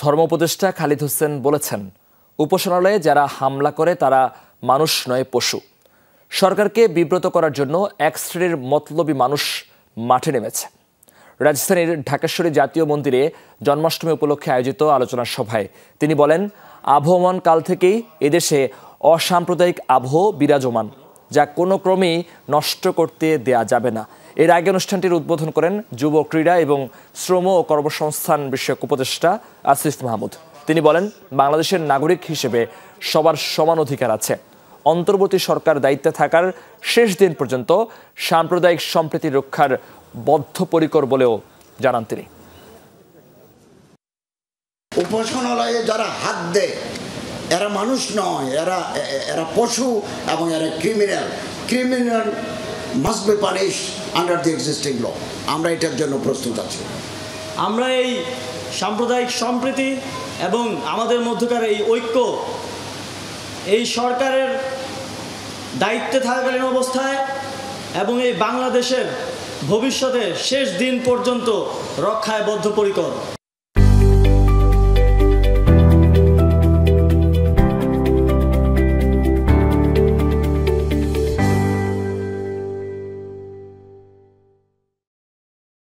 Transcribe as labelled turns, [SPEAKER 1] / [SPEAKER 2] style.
[SPEAKER 1] ধর্ম উপদেষ্টা খালিদ হোসেন বলেছেন, উপাসনালয়ে যারা হামলা করে তারা মানুষ নয়, পশু। সরকারকে বিব্রত করার জন্য এক শ্রেণীর মতলবী মানুষ মাঠে নেমেছে। রাজধানীর ঢাকেশ্বরী জাতীয় মন্দিরে জন্মাষ্টমী উপলক্ষে আয়োজিত আলোচনা সভায় তিনি বলেন, আবহমান কাল থেকেই এদেশে অসাম্প্রদায়িক আবহ বিরাজমান, যা কোনো ক্রমেই নষ্ট করতে দেয়া যাবে না। এর আগে অনুষ্ঠানটির উদ্বোধন করেন যুব ক্রীড়া এবং শ্রম ও কর্মসংস্থান বিষয়ক উপদেষ্টা আসিফ মাহমুদ। তিনি বলেন, বাংলাদেশের নাগরিক হিসেবে সবার সমান অধিকার আছে। অন্তর্বর্তী সরকার দায়িত্বে থাকার শেষ দিন পর্যন্ত সাম্প্রদায়িক সম্প্রীতি রক্ষার বদ্ধপরিকর বলেও জানান তিনি।
[SPEAKER 2] উপাসনালয়ে যারা হাত দেয় এরা মানুষ নয়, এরা পশু এবং এরা criminal must be punished under the existing law. আমরা এটার জন্য প্রস্তুত আছি।
[SPEAKER 3] আমরা এই সাম্প্রদায়িক সম্প্রীতি এবং আমাদের মধ্যকার এই ঐক্য এই সরকারের দায়িত্বে থাকাকালীন অবস্থায় এবং এই বাংলাদেশের ভবিষ্যতের শেষ দিন পর্যন্ত রক্ষায় বদ্ধপরিকর।